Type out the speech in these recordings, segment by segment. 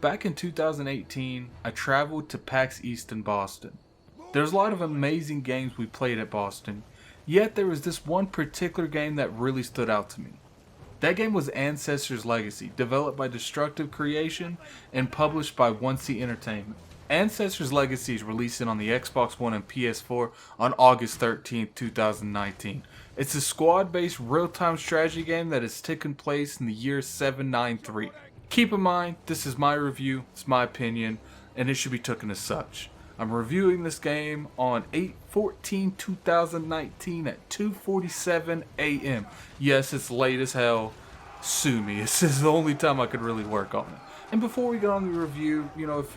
back in 2018, I traveled to PAX East in Boston. There's a lot of amazing games we played at Boston, yet there was this one particular game that really stood out to me. That game was Ancestors Legacy, developed by Destructive Creation and published by 1C Entertainment. Ancestors Legacy is releasing on the Xbox One and PS4 on August 13th, 2019. It's a squad-based real-time strategy game that is taking place in the year 793. Keep in mind, this is my review, it's my opinion, and it should be taken as such. I'm reviewing this game on 8/14/2019 at 2:47 a.m. Yes, it's late as hell. Sue me. This is the only time I could really work on it. And before we get on the review,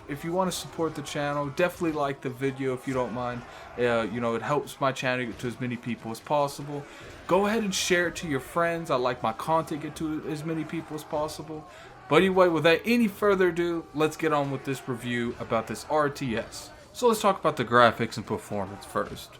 if you want to support the channel, definitely like the video if you don't mind. It helps my channel get to as many people as possible. Go ahead and share it to your friends. I like my content get to as many people as possible. But anyway, without any further ado, let's get on with this review about this RTS. So let's talk about the graphics and performance first.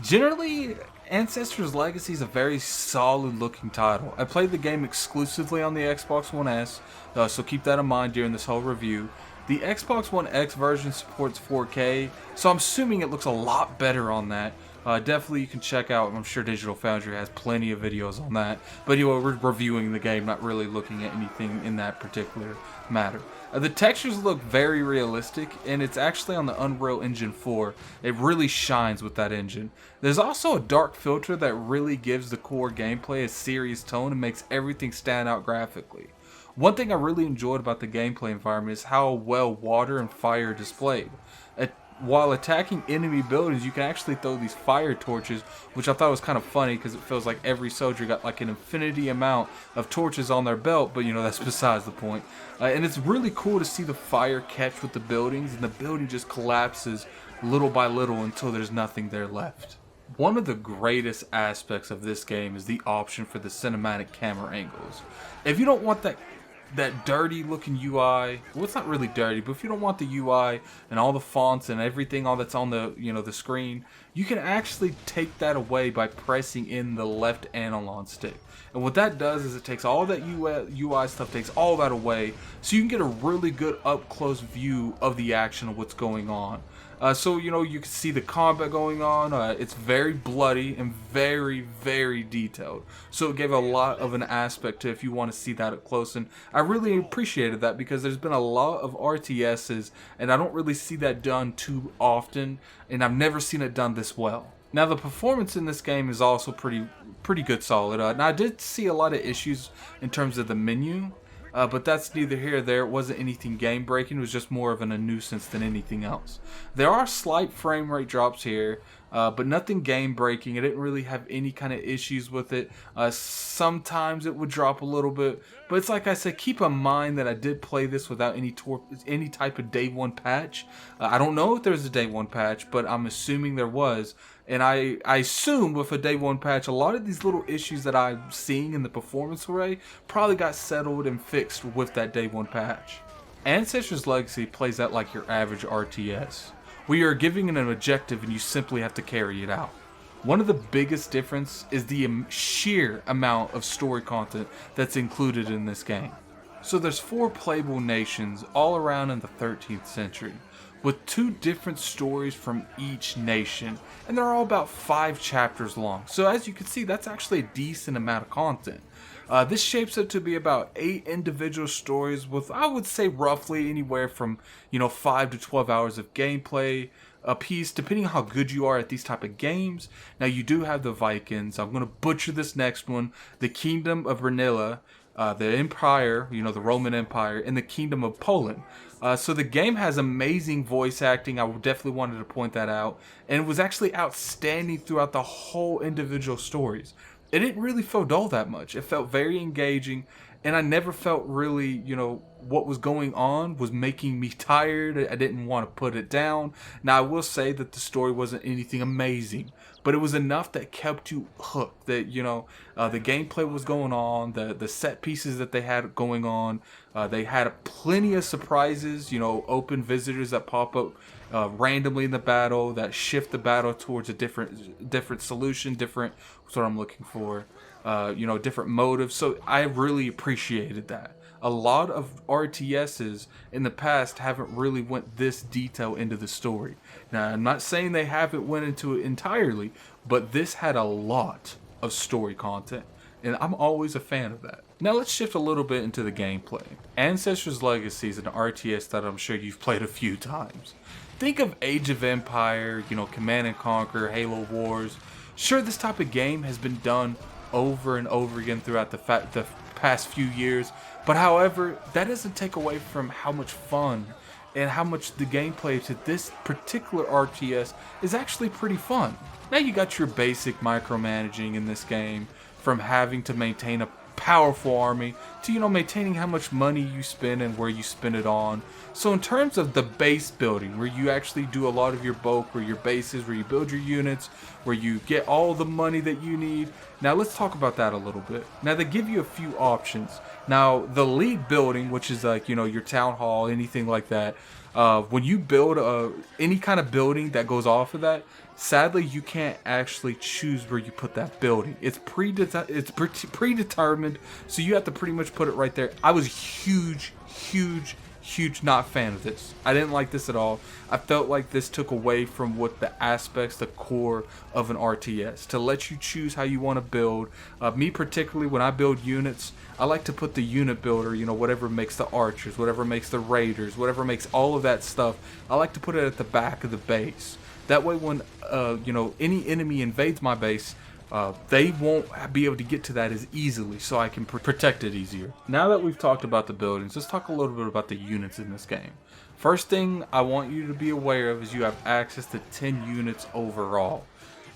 Generally, Ancestors Legacy is a very solid looking title. I played the game exclusively on the Xbox One S, so keep that in mind during this whole review. The Xbox One X version supports 4K, so I'm assuming it looks a lot better on that. Definitely you can check out, I'm sure Digital Foundry has plenty of videos on that. But we're reviewing the game, not really looking at anything in that particular matter. The textures look very realistic, and it's actually on the Unreal Engine 4. It really shines with that engine. There's also a dark filter that really gives the core gameplay a serious tone and makes everything stand out graphically. One thing I really enjoyed about the gameplay environment is how well water and fire are displayed. While attacking enemy buildings, you can actually throw these fire torches, which I thought was kind of funny because it feels like every soldier got like an infinity amount of torches on their belt, but that's besides the point. And it's really cool to see the fire catch with the buildings, and the building just collapses little by little until there's nothing there left. One of the greatest aspects of this game is the option for the cinematic camera angles. If you don't want that dirty looking UI, well, it's not really dirty, but if you don't want the UI and all the fonts and everything, all that's on the the screen, you can actually take that away by pressing in the left analog stick. And what that does is it takes all that UI stuff, takes all that away, so you can get a really good up close view of the action of what's going on. So you can see the combat going on. It's very bloody and very, very detailed. So it gave a lot of an aspect to if you want to see that up close. And I really appreciated that because there's been a lot of RTSs and I don't really see that done too often. And I've never seen it done this well. Now the performance in this game is also pretty good, solid. Now I did see a lot of issues in terms of the menu. But that's neither here nor there. It wasn't anything game breaking, it was just more of a nuisance than anything else. There are slight frame rate drops here, but nothing game breaking. I didn't really have any kind of issues with it. Sometimes it would drop a little bit, but it's like I said, keep in mind that I did play this without any type of day one patch. I don't know if there's a day one patch, but I'm assuming there was. And I assume with a day one patch, a lot of these little issues that I'm seeing in the performance array probably got settled and fixed with that day one patch. Ancestors Legacy plays out like your average RTS, where you're given an objective and you simply have to carry it out. One of the biggest difference is the sheer amount of story content that's included in this game. So there's 4 playable nations all around in the 13th century, with 2 different stories from each nation, and they're all about 5 chapters long. So as you can see, that's actually a decent amount of content. This shapes up to be about 8 individual stories with, I would say, roughly anywhere from 5 to 12 hours of gameplay a piece, depending on how good you are at these type of games. Now you do have the Vikings. I'm going to butcher this next one. The Kingdom of Ranilla, the Empire, the Roman Empire, and the Kingdom of Poland. So the game has amazing voice acting. I definitely wanted to point that out. And it was actually outstanding throughout the whole individual stories. It didn't really feel dull that much. It felt very engaging. And I never felt really, what was going on was making me tired. I didn't want to put it down. Now, I will say that the story wasn't anything amazing, but it was enough that kept you hooked. That, the gameplay was going on, the set pieces that they had going on. They had plenty of surprises, open visitors that pop up randomly in the battle that shift the battle towards a different solution, what's what I'm looking for. different motives. So I really appreciated that. A lot of RTSs in the past haven't really went this detail into the story. Now, I'm not saying they haven't went into it entirely, but this had a lot of story content, and I'm always a fan of that. Now let's shift a little bit into the gameplay. Ancestors Legacy is an RTS that I'm sure you've played a few times. Think of Age of Empire, Command and Conquer, Halo Wars. Sure, this type of game has been done over and over again throughout the past few years, but however, that doesn't take away from how much fun and how much the gameplay to this particular RTS is actually pretty fun. Now you got your basic micromanaging in this game, from having to maintain a powerful army to maintaining how much money you spend and where you spend it on. So in terms of the base building, where you actually do a lot of your bulk, where your bases, where you build your units, where you get all the money that you need, now let's talk about that a little bit. Now they give you a few options. Now the league building, which is like your town hall, anything like that, when you build any kind of building that goes off of that, sadly you can't actually choose where you put that building. It's predetermined, so you have to pretty much put it right there. I was huge not fan of this. I didn't like this at all. I felt like this took away from what the aspects, the core of an RTS, to let you choose how you want to build. Me particularly, when I build units, I like to put the unit builder, whatever makes the archers, whatever makes the raiders, whatever makes all of that stuff, I like to put it at the back of the base. That way when any enemy invades my base, they won't be able to get to that as easily, so I can protect it easier. Now that we've talked about the buildings, let's talk a little bit about the units in this game. First thing I want you to be aware of is you have access to 10 units overall.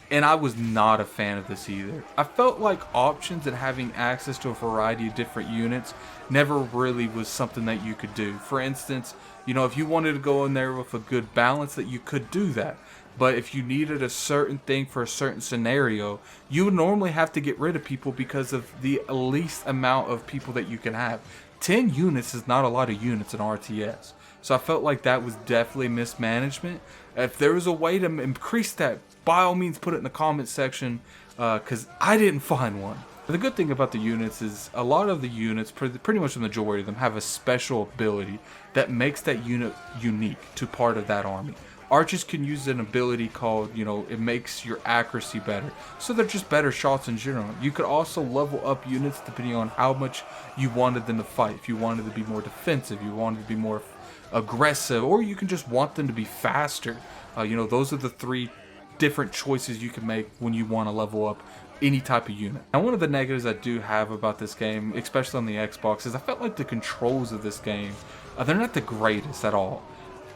And I was not a fan of this either. I felt like options and having access to a variety of different units never really was something that you could do. For instance, if you wanted to go in there with a good balance, that you could do that. But if you needed a certain thing for a certain scenario, you would normally have to get rid of people because of the least amount of people that you can have. 10 units is not a lot of units in RTS. So I felt like that was definitely mismanagement. If there was a way to increase that, by all means put it in the comment section, because I didn't find one. The good thing about the units is a lot of the units, pretty much the majority of them, have a special ability that makes that unit unique to part of that army. Archers can use an ability called, it makes your accuracy better. So they're just better shots in general. You could also level up units depending on how much you wanted them to fight. If you wanted to be more defensive, you wanted to be more aggressive, or you can just want them to be faster. Those are the three different choices you can make when you want to level up any type of unit. Now, one of the negatives I do have about this game, especially on the Xbox, is I felt like the controls of this game, they're not the greatest at all.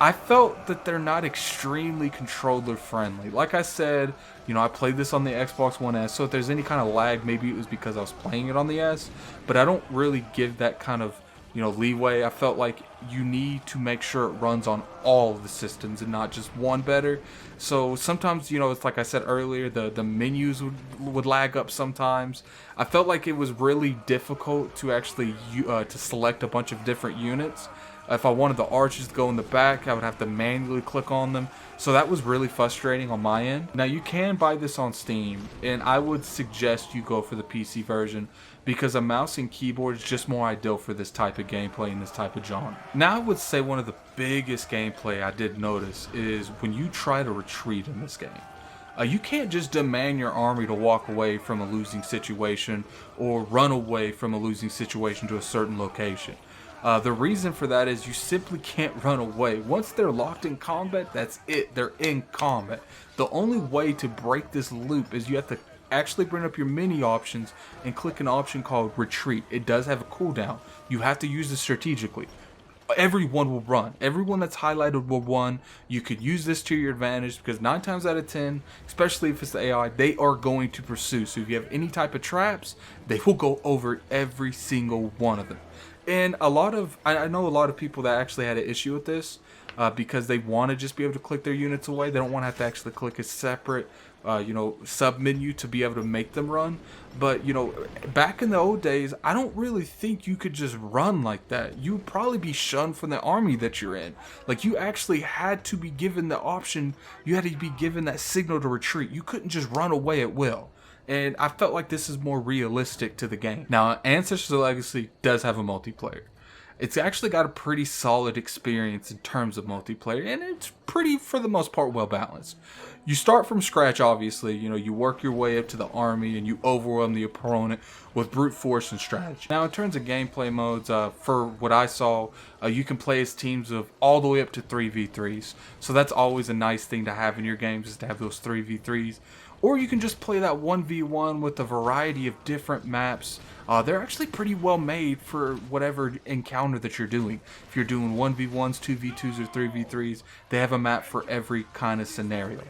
I felt that they're not extremely controller friendly. Like I said, I played this on the Xbox One S, so if there's any kind of lag, maybe it was because I was playing it on the S, but I don't really give that kind of, leeway. I felt like you need to make sure it runs on all of the systems and not just one better. So sometimes, it's like I said earlier, the menus would lag up sometimes. I felt like it was really difficult to actually to select a bunch of different units. If I wanted the archers to go in the back, I would have to manually click on them. So that was really frustrating on my end. Now you can buy this on Steam, and I would suggest you go for the PC version because a mouse and keyboard is just more ideal for this type of gameplay and this type of genre. Now I would say one of the biggest gameplay I did notice is when you try to retreat in this game. You can't just demand your army to walk away from a losing situation or run away from a losing situation to a certain location. The reason for that is you simply can't run away. Once they're locked in combat, that's it. They're in combat. The only way to break this loop is you have to actually bring up your menu options and click an option called retreat. It does have a cooldown. You have to use this strategically. Everyone will run. Everyone that's highlighted will run. You could use this to your advantage because 9 times out of 10, especially if it's the AI, they are going to pursue. So if you have any type of traps, they will go over every single one of them. And I know a lot of people that actually had an issue with this because they want to just be able to click their units away. They don't want to have to actually click a separate, sub menu to be able to make them run. But, back in the old days, I don't really think you could just run like that. You would probably be shunned from the army that you're in. Like, you actually had to be given the option. You had to be given that signal to retreat. You couldn't just run away at will. and I felt like this is more realistic to the game. Now, Ancestors Legacy does have a multiplayer. It's actually got a pretty solid experience in terms of multiplayer, and it's pretty, for the most part, well balanced. You start from scratch, obviously. You work your way up to the army, and you overwhelm the opponent with brute force and strategy. Now, in terms of gameplay modes, for what I saw, you can play as teams of all the way up to 3v3s. So that's always a nice thing to have in your games, is to have those 3v3s. Or you can just play that 1v1 with a variety of different maps. They're actually pretty well made for whatever encounter that you're doing. If you're doing 1v1s, 2v2s, or 3v3s, they have a map for every kind of scenario.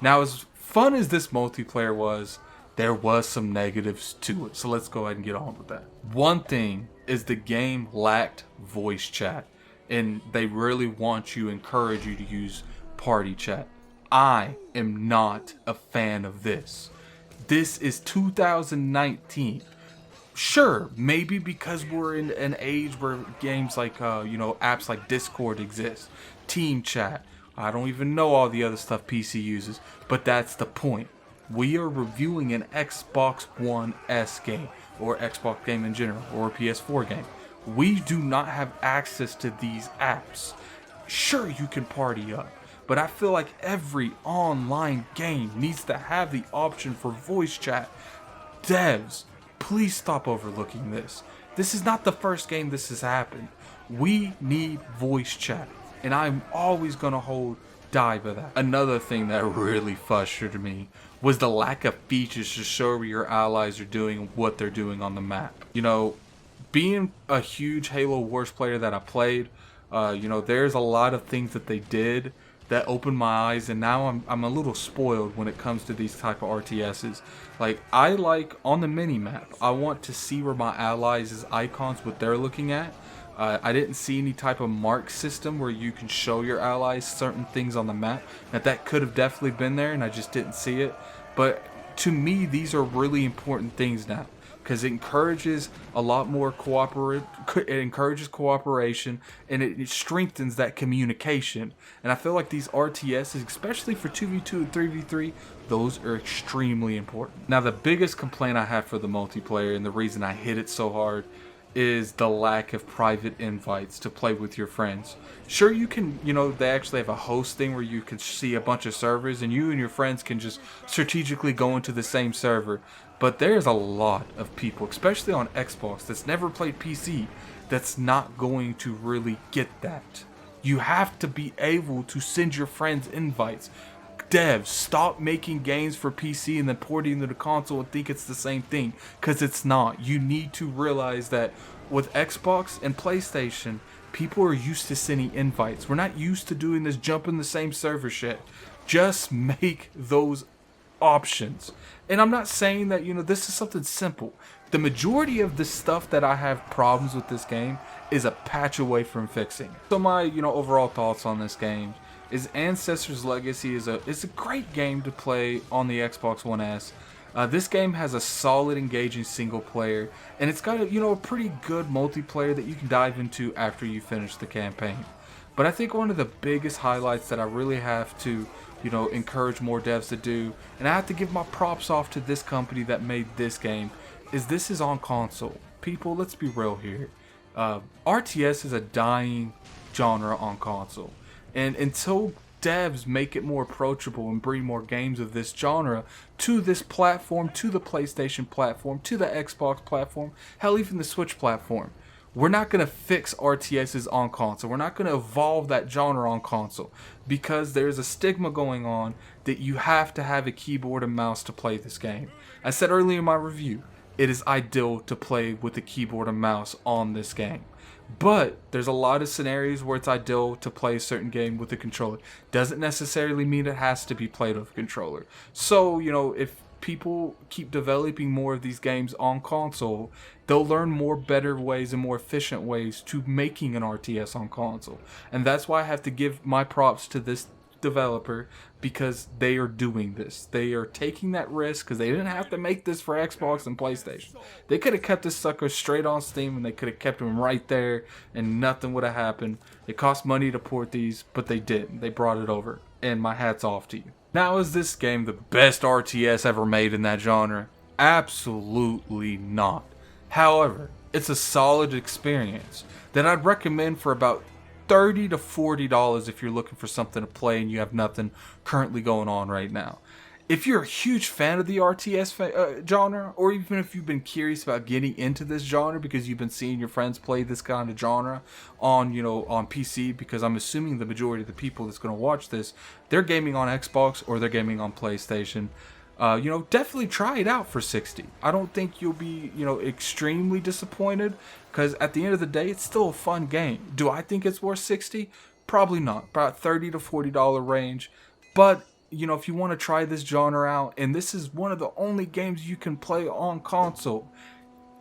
Now, as fun as this multiplayer was, there was some negatives to it. So let's go ahead and get on with that. One thing is the game lacked voice chat, and they really encourage you to use party chat. I am not a fan of this. This is 2019. Sure, maybe because we're in an age where games like, apps like Discord exist, Team Chat. I don't even know all the other stuff PC uses, but that's the point. We are reviewing an Xbox One S game, or Xbox game in general, or a PS4 game. We do not have access to these apps. Sure, you can party up, but I feel like every online game needs to have the option for voice chat. Devs, please stop overlooking this. This is not the first game this has happened. We need voice chat, and I'm always going to hold die by that. Another thing that really frustrated me was the lack of features to show where your allies are doing and what they're doing on the map. Being a huge Halo Wars player that I played, there's a lot of things that they did that opened my eyes, and now I'm a little spoiled when it comes to these type of RTSs. Like, I like on the mini map, I want to see where my allies' icons, what they're looking at. I didn't see any type of mark system where you can show your allies certain things on the map. That could have definitely been there, and I just didn't see it. But to me, these are really important things now, because it encourages a lot more cooperation, and it strengthens that communication. And I feel like these RTSs, especially for 2v2 and 3v3, those are extremely important. Now, the biggest complaint I have for the multiplayer, and the reason I hit it so hard, is the lack of private invites to play with your friends. Sure, you can, they actually have a host thing where you can see a bunch of servers, and you and your friends can just strategically go into the same server. But there's a lot of people, especially on Xbox, that's never played PC, that's not going to really get that. You have to be able to send your friends invites. Devs, stop making games for PC and then porting to the console and think it's the same thing, because it's not. You need to realize that with Xbox and PlayStation, people are used to sending invites. We're not used to doing this jump in the same server shit. Just make those options. And I'm not saying that, this is something simple. The majority of the stuff that I have problems with this game is a patch away from fixing. So my, overall thoughts on this game is Ancestors Legacy is a great game to play on the Xbox One S. This game has a solid, engaging single player, and it's got a pretty good multiplayer that you can dive into after you finish the campaign. But I think one of the biggest highlights that I really have to encourage more devs to do, and I have to give my props off to this company that made this game, is this is on console. People, let's be real here. RTS is a dying genre on console. And until devs make it more approachable and bring more games of this genre to this platform, to the PlayStation platform, to the Xbox platform, hell, even the Switch platform, we're not going to fix RTSs on console. We're not going to evolve that genre on console, because there's a stigma going on that you have to have a keyboard and mouse to play this game. I said earlier in my review, it is ideal to play with a keyboard and mouse on this game. But there's a lot of scenarios where it's ideal to play a certain game with a controller. Doesn't necessarily mean it has to be played with a controller. So, if people keep developing more of these games on console, they'll learn more better ways and more efficient ways to making an RTS on console. And that's why I have to give my props to this developer, because they are doing this. They are taking that risk, because they didn't have to make this for Xbox and PlayStation. They could have kept this sucker straight on Steam, and they could have kept them right there and nothing would have happened. It cost money to port these, but they did. They brought it over, and my hat's off to you. Now, is this game the best RTS ever made in that genre? Absolutely not. However, it's a solid experience that I'd recommend for about $30 to $40 if you're looking for something to play and you have nothing currently going on right now. If you're a huge fan of the RTS genre, or even if you've been curious about getting into this genre because you've been seeing your friends play this kind of genre on, on PC, because I'm assuming the majority of the people that's going to watch this, they're gaming on Xbox or they're gaming on PlayStation. Definitely try it out for 60. I don't think you'll be, extremely disappointed, because at the end of the day, it's still a fun game. Do I think it's worth 60? Probably not. About $30 to $40 range. But if you want to try this genre out, and this is one of the only games you can play on console,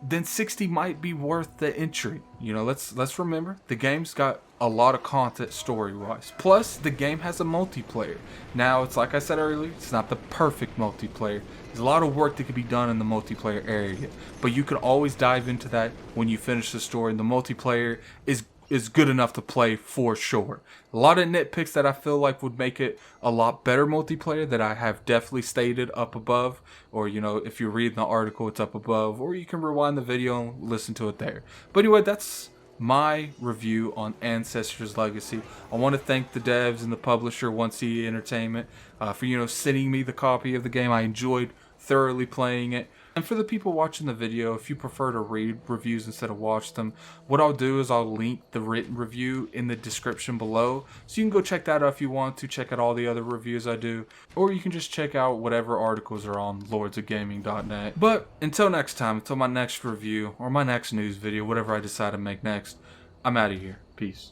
then 60 might be worth the entry. Let's remember, the game's got a lot of content story-wise. Plus, the game has a multiplayer. Now, it's like I said earlier, it's not the perfect multiplayer. There's a lot of work that can be done in the multiplayer area, but you can always dive into that when you finish the story, and the multiplayer is good enough to play for sure. A lot of nitpicks that I feel like would make it a lot better multiplayer that I have definitely stated up above, or if you read the article, it's up above, or you can rewind the video and listen to it there. But anyway, that's my review on Ancestors Legacy. I want to thank the devs and the publisher 1C Entertainment for sending me the copy of the game. I enjoyed thoroughly playing it. And for the people watching the video, if you prefer to read reviews instead of watch them, what I'll do is I'll link the written review in the description below, so you can go check that out if you want to. Check out all the other reviews I do, or you can just check out whatever articles are on lordsofgaming.net. But until next time, until my next review or my next news video, whatever I decide to make next, I'm out of here. Peace.